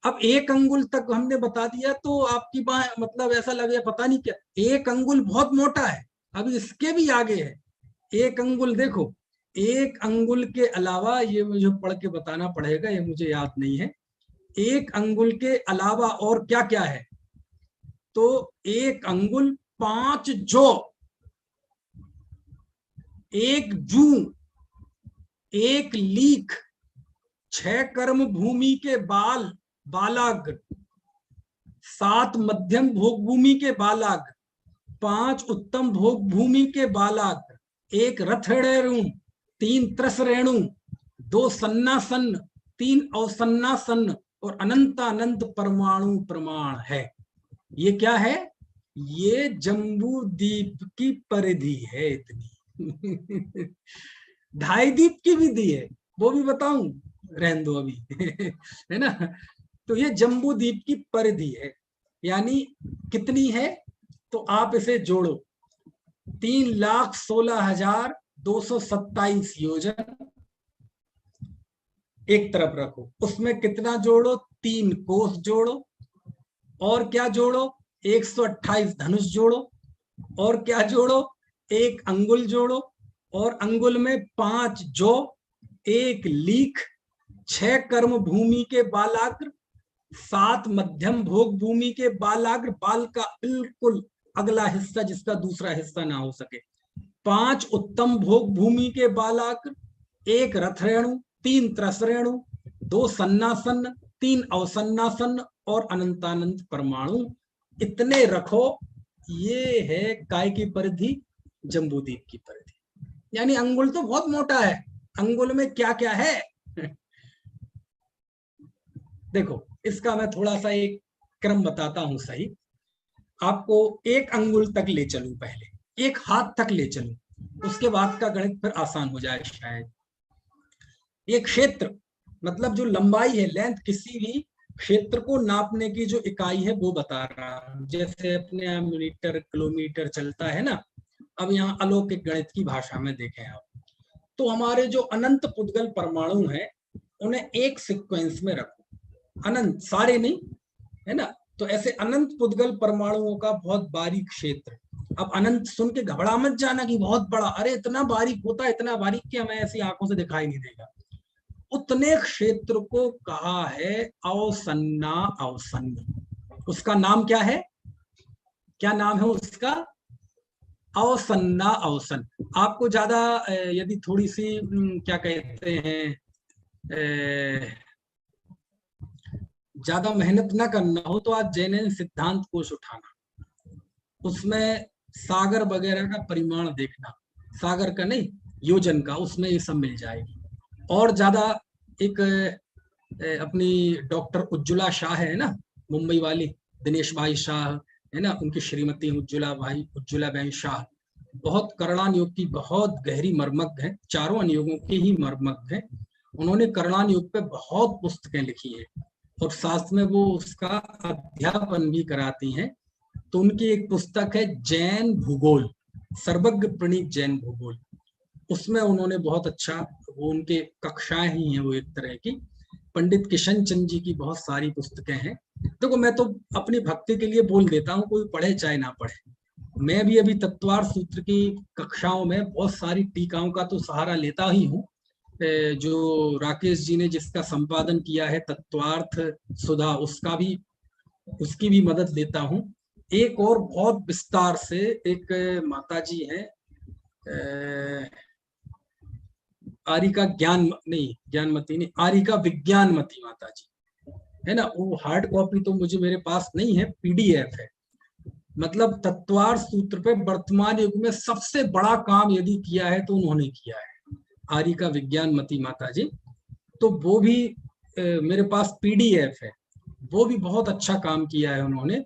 अब 1 अंगुल तक हमने बता दिया, तो आपकी बात मतलब ऐसा लगे पता नहीं क्या, 1 अंगुल बहुत मोटा है, अब इसके भी आगे है 1 अंगुल। देखो एक अंगुल के अलावा, ये मुझे पढ़ के बताना पड़ेगा, ये मुझे याद नहीं है, एक अंगुल के अलावा और क्या क्या है? तो एक अंगुल 5 जो, एक जू, एक लीख, 6 कर्म भूमि के बाल बालाग्र, 7 मध्यम भोग भूमि के बालाग्र, 5 उत्तम भोग भूमि के बालाग्र, 1 रथ रेणु, 3 त्रस रेणु, 2 सन्नासन्न, 3 अवसन्नासन्न और अनंतानंत परमाणु प्रमाण है। ये क्या है? ये जम्बू द्वीप की परिधि है इतनी। 2.5 द्वीप की भी दी है, वो भी बताऊं, रहने दो अभी। है ना? तो ये जम्बू द्वीप की परिधि है, यानी कितनी है? तो आप इसे जोड़ो, 3,16,227 योजन एक तरफ रखो, उसमें कितना जोड़ो? 3 कोस जोड़ो, और क्या जोड़ो? 128 धनुष जोड़ो, और क्या जोड़ो? 1 अंगुल जोड़ो, और अंगुल में 5 जो, 1 लीख, 6 कर्म भूमि के बालाग्र, 7 मध्यम भोग भूमि के बालाग्र, बाल का बिल्कुल अगला हिस्सा जिसका दूसरा हिस्सा ना हो सके, 5 उत्तम भोग भूमि के बालाग्र, 1 रथ रेणु, 3 त्रस रेणु, 2 सन्नासन्न, 3 अवसन्नासन्न और अनंतानंत परमाणु, इतने रखो। ये है काय की परिधि? जम्बूद्वीप की परिधि। यानी अंगुल तो बहुत मोटा है, अंगुल में क्या क्या है? देखो, इसका मैं थोड़ा सा एक क्रम बताता हूं सही आपको। 1 अंगुल तक ले चलूं, पहले 1 हाथ तक ले चलूं, उसके बाद का गणित फिर आसान हो जाए शायद। ये क्षेत्र मतलब जो लंबाई है, लेंथ, किसी भी क्षेत्र को नापने की जो इकाई है वो बता रहा हूं। जैसे अपने यहाँ मीटर किलोमीटर चलता है ना, अब यहाँ अलौकिक गणित की भाषा में देखें आप, तो हमारे जो अनंत पुद्गल परमाणु हैं उन्हें एक सीक्वेंस में रखो, अनंत, सारे नहीं, है ना? तो ऐसे अनंत पुद्गल परमाणुओं का बहुत बारीक क्षेत्र। अब अनंत सुन के घबरा मत जाना कि बहुत बड़ा, अरे इतना बारीक होता है, इतना बारीक कि हमें ऐसी आंखों से दिखाई नहीं देगा। उतने क्षेत्र को कहा है अवसन्ना अवसन्न। उसका नाम क्या है? क्या नाम है उसका? अवसन्ना अवसन्न। आपको ज्यादा यदि थोड़ी सी क्या कहते हैं, ज्यादा मेहनत ना करना हो तो आप जैन सिद्धांत कोश उठाना, उसमें सागर वगैरह का परिमाण देखना, सागर का नहीं, योजन का, उसमें ये सब मिल जाएगी। और ज्यादा एक अपनी डॉक्टर उज्ज्वला शाह है ना, मुंबई वाली, दिनेश भाई शाह है ना, उनकी श्रीमती उज्ज्वला बहन शाह, बहुत करणान योग की बहुत गहरी मर्मज्ञ है, चारों अनुयोगों की ही मर्मज्ञ है। उन्होंने करणान योग पे बहुत पुस्तकें लिखी हैं और साथ में वो उसका अध्यापन भी कराती हैं। तो उनकी एक पुस्तक है जैन भूगोल, सर्वज्ञ प्रणीत जैन भूगोल, उसमें उन्होंने बहुत अच्छा, वो उनके कक्षाएं ही हैं वो एक तरह की। पंडित किशन चंद जी की बहुत सारी पुस्तकें हैं। देखो, मैं तो अपनी भक्ति के लिए बोल देता हूँ, कोई पढ़े चाहे ना पढ़े। मैं भी अभी तत्वार्थ सूत्र की कक्षाओं में बहुत सारी टीकाओं का तो सहारा लेता ही हूँ। जो राकेश जी ने जिसका संपादन किया है तत्वार्थ सुधा, उसकी भी मदद लेता हूँ। एक और बहुत विस्तार से एक माता जी हैं, आरिका ज्ञानमती नहीं, आरिका विज्ञानमती माता जी है ना। वो हार्ड कॉपी तो मेरे पास नहीं है, पीडीएफ है। मतलब तत्वार्थ सूत्र पे वर्तमान युग में सबसे बड़ा काम यदि किया है तो उन्होंने किया है, आरिका विज्ञानमती माता जी। तो वो भी मेरे पास पीडीएफ है, वो भी बहुत अच्छा काम किया है उन्होंने।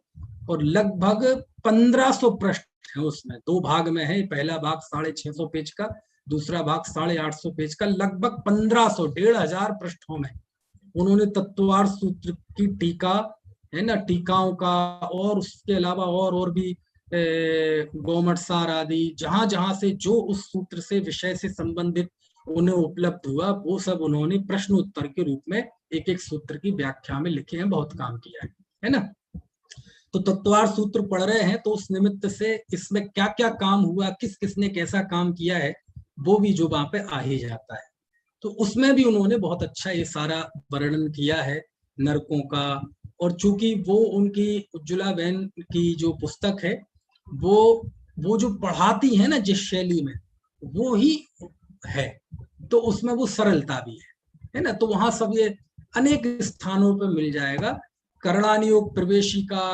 और लगभग 1500 पृष्ठ है उसमें, 2 भाग में है। पहला भाग 650 पेज का, दूसरा भाग 850 पेज का, लगभग 1500, 1500 पृष्ठों में उन्होंने तत्वार्थ सूत्र की टीका है ना, टीकाओं का, और उसके अलावा और भी गोमटसार आदि, जहां जहां से जो उस सूत्र से विषय से संबंधित उन्हें उपलब्ध हुआ, वो सब उन्होंने प्रश्न उत्तर के रूप में एक एक सूत्र की व्याख्या में लिखे हैं, बहुत काम किया है ना। तो तत्वार्थ सूत्र पढ़ रहे हैं तो उस निमित्त से इसमें क्या क्या काम हुआ, किस किसने कैसा काम किया है, वो भी जो वहां पे आ ही जाता है। तो उसमें भी उन्होंने बहुत अच्छा ये सारा वर्णन किया है नरकों का। और चूंकि वो उनकी उज्ज्वला बहन की जो पुस्तक है वो जो पढ़ाती है ना जिस शैली में, वो ही है, तो उसमें वो सरलता भी है ना। तो वहां सब ये अनेक स्थानों पे मिल जाएगा। करणानियोग प्रवेशिका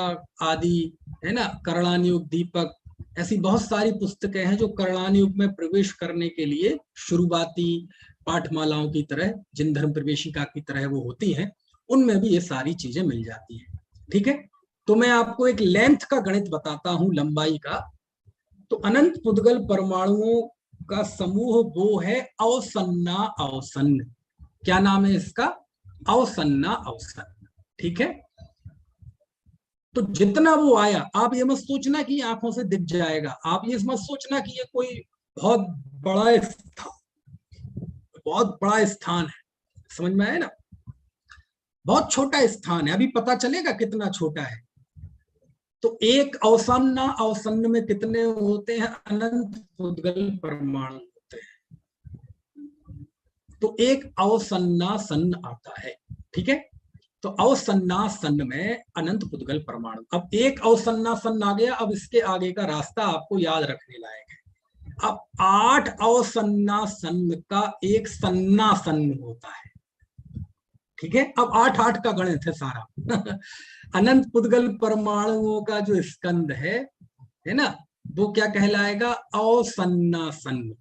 आदि, है ना, करणानियोग दीपक, ऐसी बहुत सारी पुस्तकें हैं जो करणानियोग में प्रवेश करने के लिए शुरुआती पाठमालाओं की तरह, जिन धर्म प्रवेशिका की तरह वो होती हैं, उनमें भी ये सारी चीजें मिल जाती हैं। ठीक है, तो मैं आपको एक लेंथ का गणित बताता हूं, लंबाई का। तो अनंत पुद्गल परमाणुओं का समूह वो है अवसन्ना अवसन्न। क्या नाम है इसका? अवसन्ना अवसन्न। ठीक है, तो जितना वो आया, आप ये मत सोचना कि आंखों से दिख जाएगा, आप ये मत सोचना कि ये कोई बहुत बड़ा बहुत बड़ा स्थान है। समझ में आया ना? बहुत छोटा स्थान है, अभी पता चलेगा कितना छोटा है। तो एक अवसन्ना अवसन्न में कितने होते हैं? अनंत पुद्गल परमाणु होते हैं। तो एक अवसन्नासन आता है। ठीक है, तो अवसन्नासन में अनंत पुद्गल परमाणु। अब एक अवसन्नासन आ गया, अब इसके आगे का रास्ता आपको याद रखने लायक है। अब 8 अवसन्नासन का एक सन्नासन होता है। ठीक है, अब 8 का गणित है सारा। अनंत पुद्गल परमाणुओं का जो स्कंद है ना, वो क्या कहलाएगा? अवसन्नासन।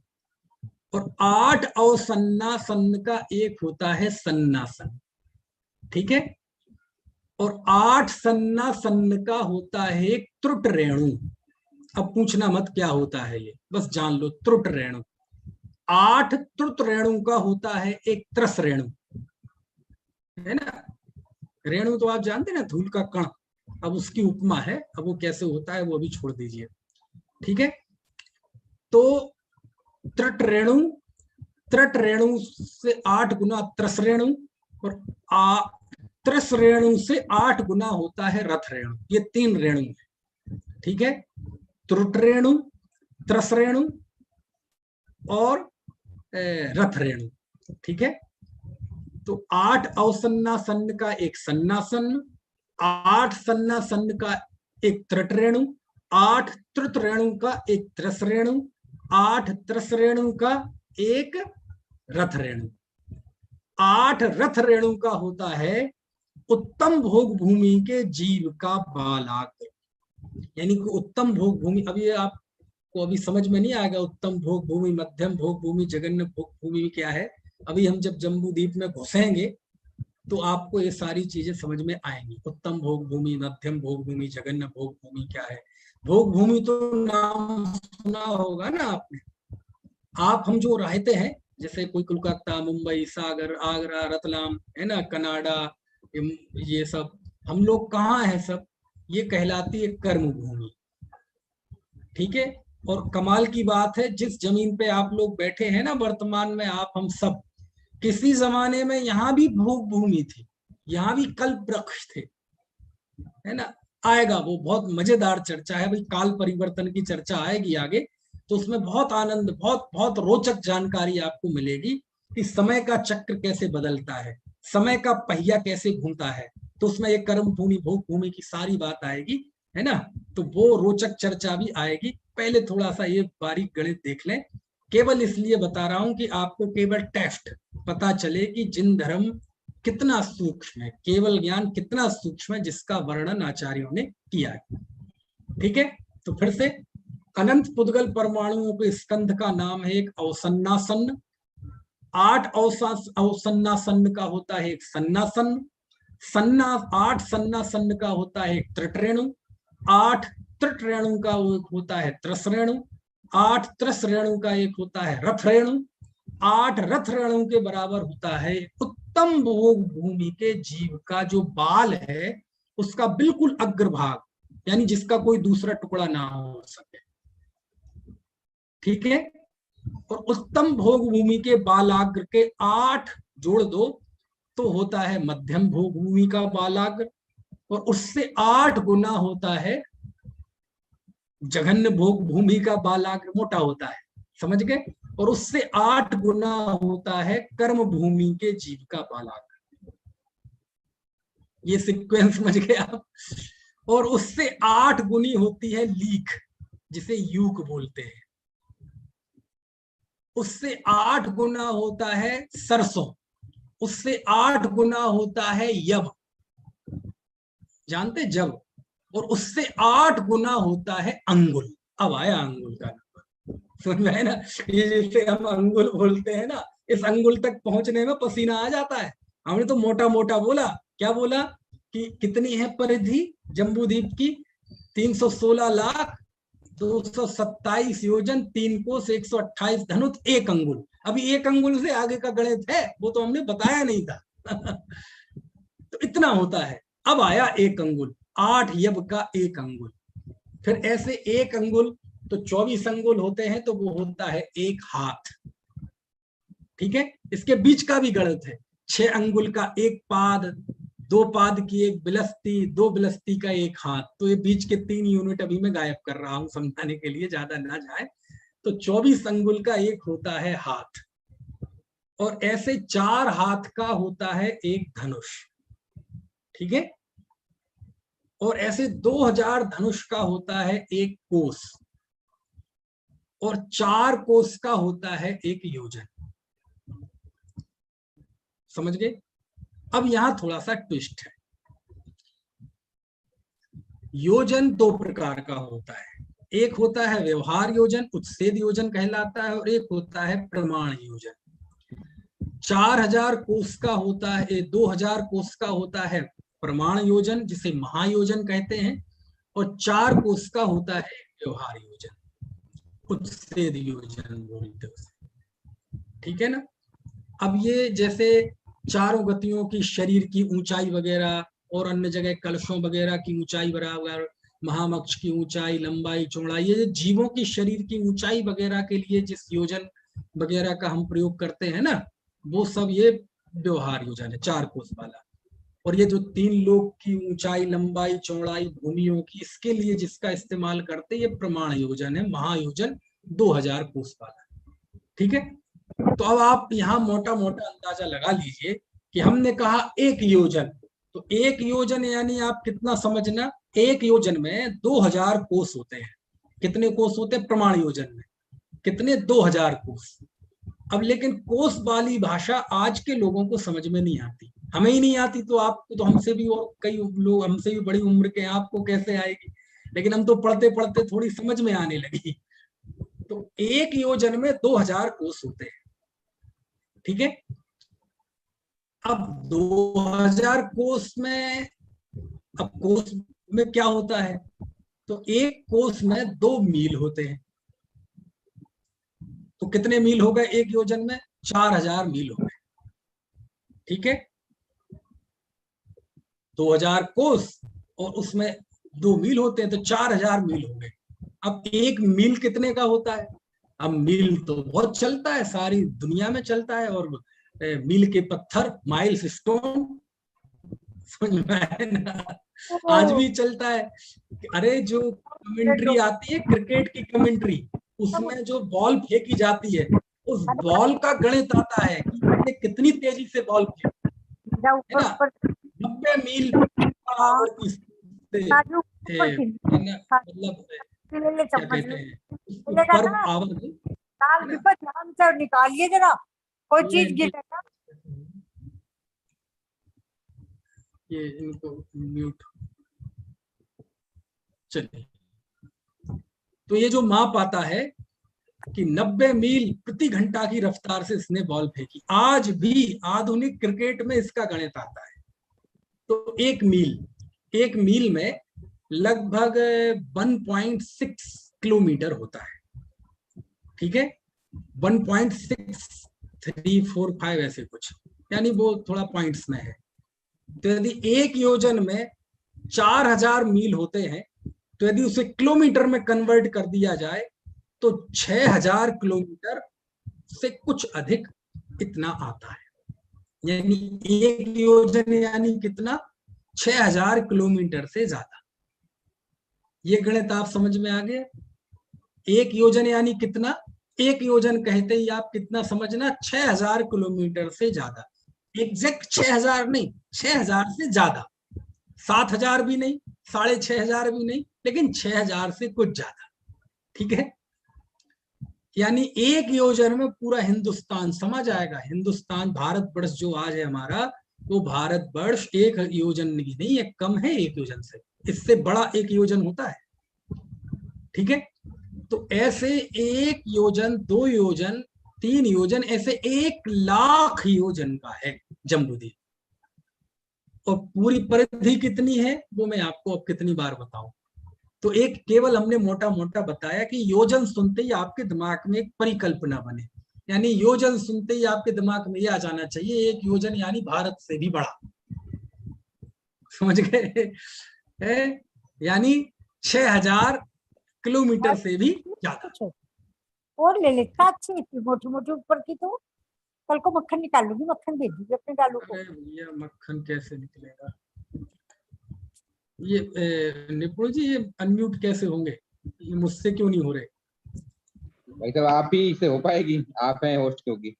और 8 अवसन्नासन का एक होता है सन्नासन। ठीक है, और 8 सन्नासन का होता है एक त्रुट रेणु। अब पूछना मत क्या होता है ये, बस जान लो, त्रुट रेणु। 8 त्रुट रेणु का होता है एक त्रस रेणु, है ना। रेणु तो आप जानते हैं ना, धूल का कण। अब उसकी उपमा है, अब वो कैसे होता है वो भी छोड़ दीजिए। ठीक है, तो त्रट रेणु से 8 गुना त्रस रेणु, और त्रस रेणु से 8 गुना होता है रथ रेणु। ये 3 रेणु है। ठीक है, त्रुट रेणु, त्रस रेणु और रथ रेणु। ठीक है, तो 8 अवसन्नासन का एक सन्नासन, 8 सन्नासन का एक त्रट रेणु, 8 त्रुत रेणु का एक त्रस रेणु, 8 त्रस रेणु का एक रथ रेणु। 8 रथ रेणु का होता है उत्तम भोग भूमि के जीव का बालाग्र। यानी कि उत्तम भोग भूमि, अब ये आपको अभी समझ में नहीं आएगा उत्तम भोग भूमि, मध्यम भोग भूमि, जघन्य भोग भूमि क्या है। अभी हम जब जम्बू द्वीप में घुसेंगे तो आपको ये सारी चीजें समझ में आएंगी। उत्तम भोग भूमि, मध्यम भोग भूमि, जघन्य भोग भूमि क्या है। भोग भूमि तो नाम सुना होगा ना आपने। आप हम जो रहते हैं, जैसे कोई कोलकाता, मुंबई, सागर, आगरा, रतलाम, है ना, कनाडा, ये सब हम लोग कहाँ हैं सब, ये कहलाती है कर्म भूमि। ठीक है, और कमाल की बात है, जिस जमीन पे आप लोग बैठे हैं ना वर्तमान में, आप हम सब, किसी जमाने में यहाँ भी भोग भूमि थी, यहाँ भी कल्प वृक्ष थे, है ना। आएगा वो, बहुत मजेदार चर्चा है भाई, काल परिवर्तन की चर्चा आएगी आगे, तो उसमें बहुत आनंद, बहुत बहुत रोचक जानकारी आपको मिलेगी कि समय का चक्र कैसे बदलता है, समय का पहिया कैसे घूमता है। तो उसमें ये कर्म भूमि, भोग भूमि की सारी बात आएगी, है ना। तो वो रोचक चर्चा भी आएगी। पहले थोड़ा सा ये बारीक गणित देख लें, केवल इसलिए बता रहा हूं कि आपको केवल टेस्ट पता चले कि जिन धर्म कितना सूक्ष्म है, केवल ज्ञान कितना सूक्ष्म है, जिसका वर्णन आचार्यों ने किया है। ठीक है, तो फिर से अनंत पुद्गल परमाणुओं के स्कंध का नाम है एक अवसन्नासन। 8 अवसन्नासन का होता है एक सन्नासन। 8 सन्नासन का होता है एक त्रुट रेणु। 8 त्रुट रेणु का होता है त्रस रेणु। 8 त्रस रेणु का एक होता है रथ रेणु। 8 रथ रेणु के बराबर होता है उत्तम भोग भूमि के जीव का जो बाल है, उसका बिल्कुल अग्रभाग, यानी जिसका कोई दूसरा टुकड़ा ना हो सके। ठीक है, और उत्तम भोग भूमि के बालाग्र के 8 जोड़ दो तो होता है मध्यम भोग भूमि का बालाग्र, और उससे 8 गुना होता है जघन्य भोग भूमि का बालाग्र, मोटा होता है। समझ गए? और उससे 8 गुना होता है कर्म भूमि के जीव का बालक। ये सीक्वेंस समझ गए आप। और उससे 8 गुनी होती है लीख, जिसे यूक बोलते हैं। उससे 8 गुना होता है सरसों, उससे 8 गुना होता है यव, जानते जब, और उससे 8 गुना होता है अंगुल। अब आया अंगुल का नंबर, समझ में है ना। ये जिसे हम अंगुल बोलते हैं ना, इस अंगुल तक पहुंचने में पसीना आ जाता है। हमने तो मोटा मोटा बोला, क्या बोला कि कितनी है परिधि जम्बूद्वीप की, 316,227 योजन, 3 कोस, 128 धनुष, 1 अंगुल। अभी 1 अंगुल से आगे का गणित है, वो तो हमने बताया नहीं था। तो इतना होता है। अब आया 1 अंगुल, 8 यब का 1 अंगुल। फिर ऐसे 1 अंगुल तो 24 अंगुल होते हैं, तो वो होता है 1 हाथ। ठीक है, इसके बीच का भी गणित है। 6 अंगुल का 1 पाद, 2 पाद की 1 बिलस्ती, 2 बिलस्ती का 1 हाथ। तो ये बीच के 3 यूनिट अभी मैं गायब कर रहा हूं समझाने के लिए, ज्यादा ना जाए। तो 24 अंगुल का 1 होता है हाथ, और ऐसे 4 हाथ का होता है 1 धनुष। ठीक है, और ऐसे 2000 धनुष का होता है 1 कोस, और 4 कोस का होता है 1 योजन। समझ गए। अब यहां थोड़ा सा ट्विस्ट है। योजन 2 प्रकार का होता है। एक होता है व्यवहार योजन, उच्छेद योजन कहलाता है, और एक होता है प्रमाण योजन। 4000 कोस का होता है, 2000 कोस का होता है प्रमाण योजन, जिसे महायोजन कहते हैं, और 4 कोस का होता है व्यवहार योजन, उच्छेद योजन बोलते हैं। ठीक है ना। अब ये जैसे चारों गतियों की शरीर की ऊंचाई वगैरह, और अन्य जगह कलशों वगैरह की ऊंचाई बराबर, महामक्ष की ऊंचाई, लंबाई, चौड़ाई, ये जीवों की शरीर की ऊंचाई वगैरह के लिए जिस योजन वगैरह का हम प्रयोग करते हैं ना, वो सब ये व्यवहार योजन है, 4 कोस वाला। और ये जो 3 लोक की ऊंचाई, लंबाई, चौड़ाई भूमियों की, इसके लिए जिसका इस्तेमाल करते, ये प्रमाण योजन है, महायोजन 2000 कोस वाला। ठीक है। तो अब आप यहाँ मोटा मोटा अंदाजा लगा लीजिए कि हमने कहा 1 योजन, तो 1 योजन यानी आप कितना समझना, 1 योजन में 2000 कोस होते हैं। कितने कोस होते हैं प्रमाण योजन में, कितने, 2000 कोस। अब लेकिन कोस वाली भाषा आज के लोगों को समझ में नहीं आती, हमें ही नहीं आती, तो आपको तो हमसे भी, और कई लोग हमसे भी बड़ी उम्र के, आपको कैसे आएगी। लेकिन हम तो पढ़ते पढ़ते थोड़ी समझ में आने लगी। तो 1 योजन में 2000 कोस होते हैं। ठीक है। अब 2000 कोस में, अब कोस में क्या होता है, तो 1 कोस में 2 मील होते हैं। तो कितने मील हो गए 1 योजन में, 4000 मील हो गए। ठीक है, 2000 कोस और उसमें 2 मील होते हैं, तो 4000 मील हो गए। अब 1 मील कितने का होता है। अब मील तो बहुत चलता है, सारी दुनिया में चलता है, और मील के पत्थर, माइल्स स्टोन, समझ में आए ना, आज भी चलता है। अरे जो कमेंट्री आती है क्रिकेट की कमेंट्री, उसमें जो बॉल फेंकी जाती है, उस बॉल का गणित आता है कि कितनी तेजी से बॉल फेंकी है ना, 90 मील आवर्ती से, मतलब क्या कहते हैं, पर आवर ध्यान से निकालिए जरा, कोई चीज गिर जाएगा। ये इनको म्यूट, चलिए। तो ये जो माप आता है कि 90 मील प्रति घंटा की रफ्तार से इसने बॉल फेंकी, आज भी आधुनिक क्रिकेट में इसका गणित आता है। तो 1 मील में लगभग 1.6 किलोमीटर होता है। ठीक है, 1.6345 ऐसे कुछ, यानी वो थोड़ा पॉइंट्स में है। तो यदि 1 योजन में 4000 मील होते हैं, तो यदि उसे किलोमीटर में कन्वर्ट कर दिया जाए तो 6000 किलोमीटर से कुछ अधिक इतना आता है। यानी 1 योजन यानी कितना, 6000 किलोमीटर से ज्यादा। ये गणित आप समझ में आ गए। 1 योजन यानी कितना, एक योजन कहते ही आप कितना समझना, 6000 किलोमीटर से ज्यादा। एग्जैक्ट 6000 नहीं, 6000 से ज्यादा, 7000 भी नहीं, 6500 भी नहीं, लेकिन 6000 से कुछ ज्यादा। ठीक है, यानी एक योजन में पूरा हिंदुस्तान समा जाएगा। हिंदुस्तान, भारतवर्ष जो आज है हमारा, वो भारतवर्ष एक योजन की नहीं है, कम है एक योजन से, इससे बड़ा एक योजन होता है। ठीक है, तो ऐसे एक योजन, 2 योजन, 3 योजन, ऐसे 1,00,000 योजन का है जम्बूद्वीप। और पूरी परिधि कितनी है वो मैं आपको अब कितनी बार बताऊं। तो एक केवल हमने मोटा मोटा बताया कि योजन सुनते ही आपके दिमाग में एक परिकल्पना बने, यानी योजन सुनते ही आपके दिमाग में यह आ जाना चाहिए एक योजन यानी भारत से भी बड़ा। समझ गए? यानी 6000 किलोमीटर से भी ज्यादा। और ले लेता अच्छी, इतनी मोटी मोटी ऊपर की, तो कल को मक्खन निकाल लूंगी, मक्खन भेज दूंगी अपने गालों को। ये मक्खन कैसे निकलेगा? ये निपुण जी, ये अनम्यूट कैसे होंगे? ये मुझसे क्यों नहीं हो रहे? भाई साहब आप ही से हो पाएगी, आप हैं होस्ट, क्योंकि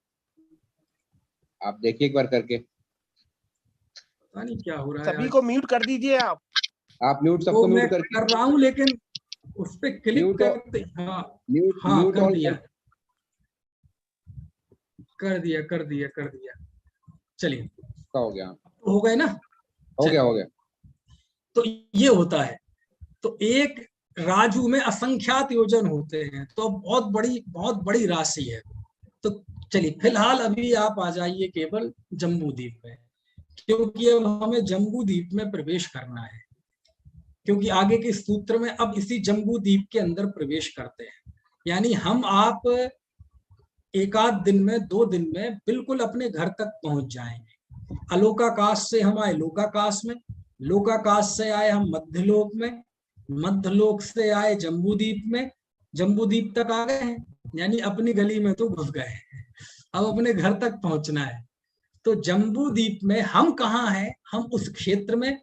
आप देखिए एक बार करके। पता नहीं क्या हो रहा है। सभी को म्यूट कर दीजिए आप म्यूट सबको म्यूट कर रहा हूँ, लेकिन उस पे क्लिक करते, हाँ कर दिया, कर दिया। चलिए, हो गया, हो गए ना? हो गया। तो ये होता है। तो एक राजू में असंख्यात योजन होते हैं, तो बहुत बड़ी राशि है। तो चलिए, फिलहाल अभी आप आ जाइए केवल जम्बूद्वीप में, क्योंकि अब हमें जम्बूद्वीप में प्रवेश करना है। क्योंकि आगे के सूत्र में अब इसी जम्बूद्वीप के अंदर प्रवेश करते हैं, यानी हम आप 1 दिन में 2 दिन में बिल्कुल अपने घर तक पहुंच जाएंगे। अलोकाकाश से हम आए लोकाकाश में, लोकाकाश से आए हम मध्यलोक में, मध्यलोक से आए जम्बूद्वीप में, जम्बूद्वीप तक आ गए हैं, यानी अपनी गली में तो घुस गए हैं, अब अपने घर तक पहुंचना है। तो जम्बूद्वीप में हम कहाँ हैं? हम उस क्षेत्र में,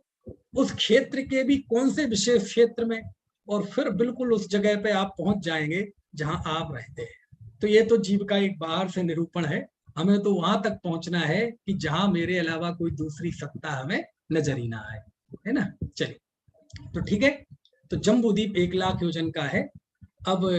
उस क्षेत्र के भी कौन से विशेष क्षेत्र में, और फिर बिल्कुल उस जगह पे आप पहुंच जाएंगे जहां आप रहते हैं। तो ये तो जीव का एक बाहर से निरूपण है, हमें तो वहां तक पहुंचना है कि जहां मेरे अलावा कोई दूसरी सत्ता हमें नजर ही ना आए, है ना? चलिए, तो ठीक है, तो जम्बूद्वीप 1,00,000 योजन का है। अब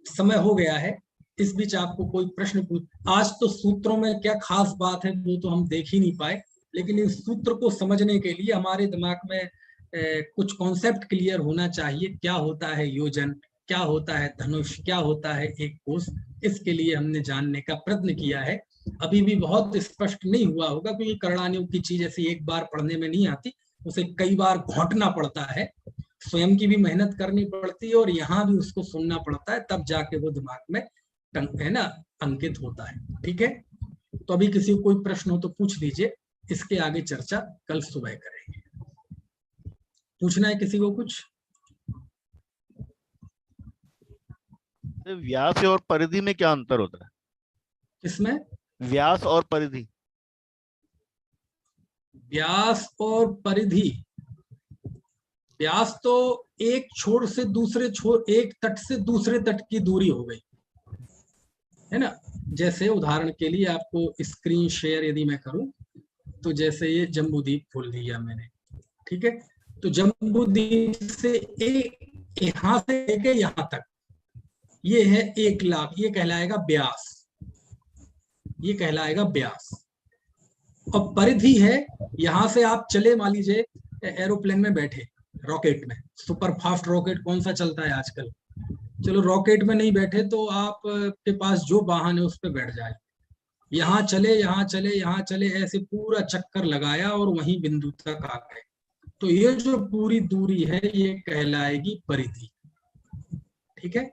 समय हो गया है, इस बीच आपको कोई प्रश्न आज तो सूत्रों में क्या खास बात है वो तो हम देख ही नहीं पाए, लेकिन इस सूत्र को समझने के लिए हमारे दिमाग में कुछ कॉन्सेप्ट क्लियर होना चाहिए। क्या होता है योजन, क्या होता है धनुष, क्या होता है एक कोस, इसके लिए हमने जानने का प्रयत्न किया है। अभी भी बहुत स्पष्ट नहीं हुआ होगा, क्योंकि करणानियों की चीज ऐसी एक बार पढ़ने में नहीं आती, उसे कई बार घोंटना पड़ता है, स्वयं की भी मेहनत करनी पड़ती है और यहाँ भी उसको सुनना पड़ता है, तब जाके वो दिमाग में है ना अंकित होता है। ठीक है, तो अभी किसी को कोई प्रश्न हो तो पूछ लीजिए, इसके आगे चर्चा कल सुबह करेंगे। पूछना है किसी को कुछ? व्यास और परिधि में क्या अंतर होता है? किसमें? व्यास और परिधि। व्यास और परिधि, व्यास तो एक छोर से दूसरे छोर, एक तट से दूसरे तट की दूरी हो गई, है ना? जैसे उदाहरण के लिए आपको स्क्रीन शेयर यदि मैं करूं, तो जैसे ये जम्बूद्वीप खोल दिया मैंने, ठीक है? तो जम्बूद्वीप से यहाँ से लेके यहाँ तक ये है 1,00,000, ये कहलाएगा व्यास, ये कहलाएगा व्यास। और परिधि है, यहां से आप चले, मान लीजिए एरोप्लेन में बैठे, रॉकेट में, सुपर फास्ट रॉकेट कौन सा चलता है आजकल, चलो रॉकेट में नहीं बैठे तो आप के पास जो वाहन है उस पर बैठ जाए, यहाँ चले यहाँ चले यहाँ चले, ऐसे पूरा चक्कर लगाया और वहीं बिंदु तक आ गए। तो ये जो पूरी दूरी है ये कहलाएगी परिधि। ठीक है,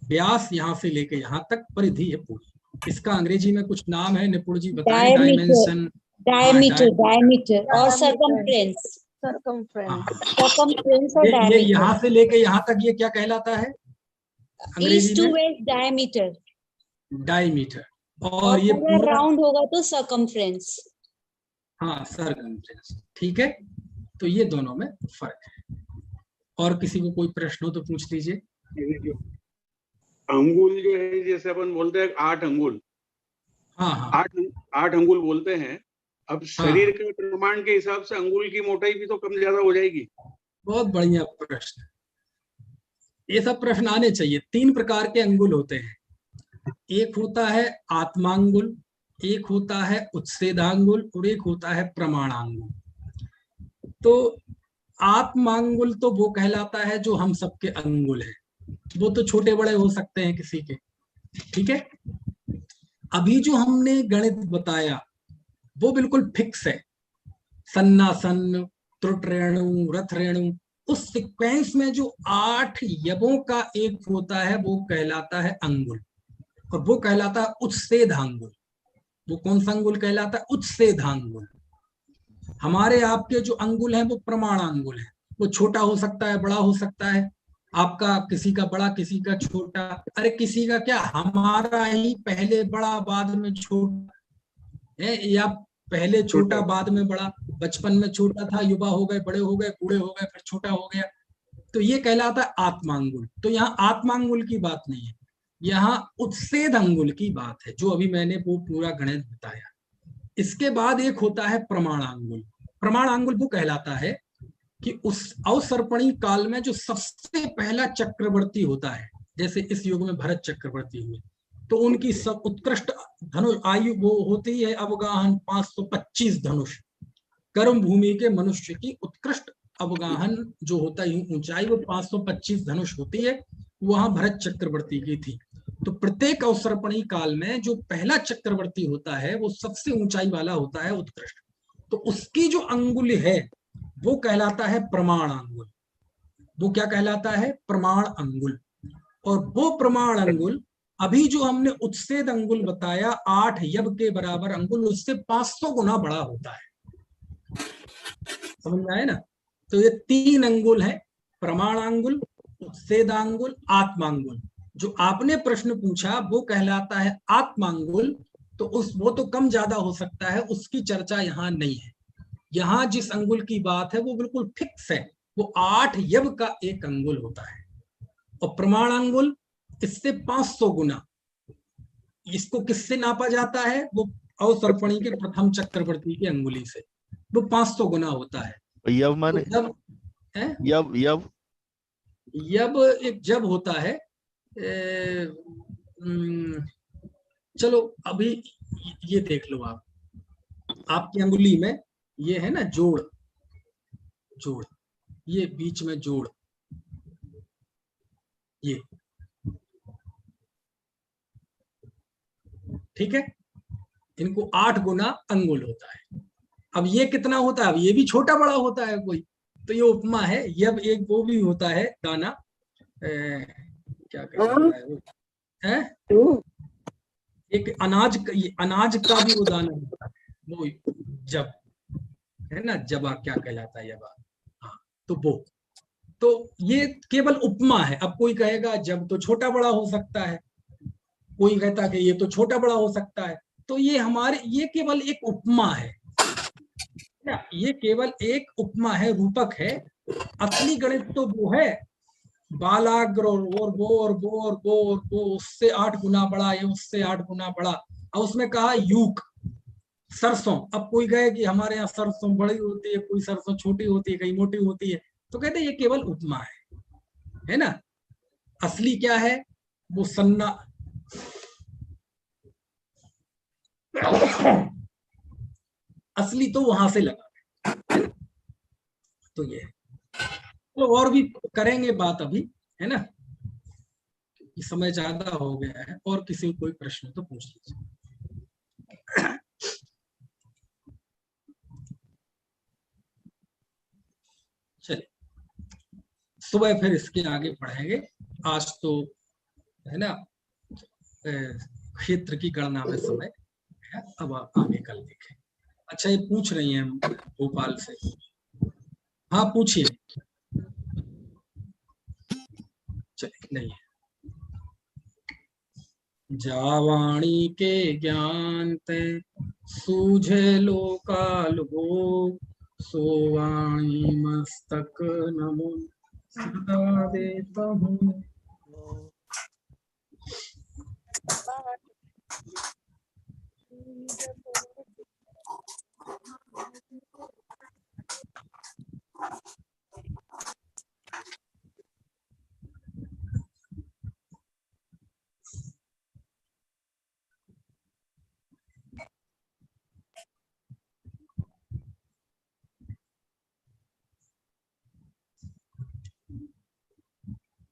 व्यास यहाँ से लेके यहाँ तक परिधि है पूरी। इसका अंग्रेजी में कुछ नाम है, निपुण जी बताएं। डायमेंशन, डायमीटर और सरकमफ्रेंस। ये यहाँ से लेके यहाँ तक ये क्या कहलाता है अंग्रेजी में? डायमीटर। डायमीटर। और ये पूरा राउंड होगा तो सरकमफ्रेंस। हाँ, सरकमफ्रेंस। ठीक है, तो ये दोनों में फर्क है। और किसी को कोई प्रश्न हो तो पूछ लीजिए। अंगुल जो है, जैसे अपन बोलते हैं 8 अंगुल, हाँ हाँ 8 अंगुल बोलते हैं। अब शरीर के प्रमाण के हिसाब से अंगुल की मोटाई भी तो कम ज्यादा हो जाएगी। बहुत बढ़िया प्रश्न। ये सब प्रश्न आने चाहिए। 3 प्रकार के अंगुल होते हैं। एक होता है आत्मांगुल, एक होता है उच्छेदांगुल और एक होता है प्रमाणांगुल। तो आत्मांगुल तो वो कहलाता है जो हम सबके अंगुल हैं, वो तो छोटे बड़े हो सकते हैं किसी के, ठीक है। अभी जो हमने गणित बताया वो बिल्कुल फिक्स है, सन्नासन, त्रुट रेणु, रथ रेणु। उस सीक्वेंस में जो 8 यवों का एक होता है वो कहलाता है अंगुल, और वो कहलाता है उच्छेदांगुल। वो कौन सा अंगुल कहलाता है? उच्छेदांगुल। हमारे आपके जो अंगुल है वो प्रमाणांगुल है। वो छोटा हो सकता है, बड़ा हो सकता है, आपका किसी का बड़ा किसी का छोटा। अरे किसी का क्या, हमारा ही पहले बड़ा बाद में छोटा है, या पहले छोटा बाद में बड़ा। बचपन में छोटा था, युवा हो गए, बड़े हो गए, बूढ़े हो गए, फिर छोटा हो गया। तो ये कहलाता है आत्मांगुल। तो यहाँ आत्मांगुल की बात नहीं है, यहाँ उच्छेद अंगुल की बात है, जो अभी मैंने वो पूरा गणित बताया। इसके बाद एक होता है प्रमाणांगुल। प्रमाणांगुल वो कहलाता है कि उस अवसर्पणी काल में जो सबसे पहला चक्रवर्ती होता है, जैसे इस युग में भरत चक्रवर्ती हुए, तो उनकी सब उत्कृष्ट धनुष आयु वो होती है अवगाहन 525 धनुष। कर्म भूमि के मनुष्य की उत्कृष्ट अवगाहन जो होता है ऊंचाई, वो 525 धनुष होती है। वहां भरत चक्रवर्ती की थी। तो प्रत्येक अवसर्पणी काल में जो पहला चक्रवर्ती होता है वो सबसे ऊंचाई वाला होता है, उत्कृष्ट। तो उसकी जो अंगुल है वो कहलाता है प्रमाण अंगुल। वो क्या कहलाता है? प्रमाण अंगुल। और वो प्रमाण अंगुल अभी जो हमने उच्छेद अंगुल बताया 8 यव के बराबर अंगुल, उससे 500 गुना बड़ा होता है। समझ में आए ना? तो ये 3 अंगुल है, प्रमाणांगुल, उच्छेदांगुल, आत्मांगुल। जो आपने प्रश्न पूछा वो कहलाता है आत्मांगुल। तो वो तो कम ज्यादा हो सकता है, उसकी चर्चा यहाँ नहीं है। यहाँ जिस अंगुल की बात है वो बिल्कुल फिक्स है, वो 8 यव का एक अंगुल होता है। और प्रमाणांगुल इससे 500 गुना। इसको किससे नापा जाता है? वो अवसर्पणी के प्रथम चक्रवर्ती की अंगुली से, वो 500 गुना होता है। यव माने तो जब है यव यव यब एक जब होता है चलो अभी ये देख लो आप, आपकी अंगुली में ये है ना जोड़, जोड़, ये बीच में जोड़, ये ठीक है। इनको 8 गुना अंगुल होता है। अब ये कितना होता है? अब ये भी छोटा बड़ा होता है कोई। तो ये उपमा है। यब एक वो भी होता है दाना, क्या कहता है वो है, एक अनाज का भी वो दाना होता है, वो जब है ना, जबा क्या कहलाता है, यबा। हाँ, तो वो तो ये केवल उपमा है। अब कोई कहेगा जब तो छोटा बड़ा हो सकता है, कोई कहता है कि ये तो छोटा बड़ा हो सकता है। तो ये केवल एक उपमा है, ये केवल एक उपमा है, रूपक है। असली गणित तो वो है बालाग्र और वो और वो और वो और वो, उससे 8 गुना बड़ा, ये उससे 8 गुना बड़ा। और उसमें कहा यूक, सरसों। अब कोई कहे कि हमारे यहाँ सरसों बड़ी होती है, कोई सरसों छोटी होती है, कहीं मोटी होती है, तो कहते ये केवल उपमा है ना। असली क्या है? वो सन्ना असली तो वहां से लगा है ना? तो ये तो और भी करेंगे बात अभी, है ना, समय ज्यादा हो गया है। और किसी को कोई प्रश्न तो पूछ लीजिए। चलिए सुबह फिर इसके आगे पढ़ेंगे। आज तो है ना क्षेत्र की गणना में समय है, अब आगे कल देखें। अच्छा ये पूछ रही हैं भोपाल से, हाँ पूछिए। चलिए नहीं है। जावाणी के ज्ञान ते सूझे लोकाल हो, सोवाणी मस्तक नमो सदा देता हूँ। मीटर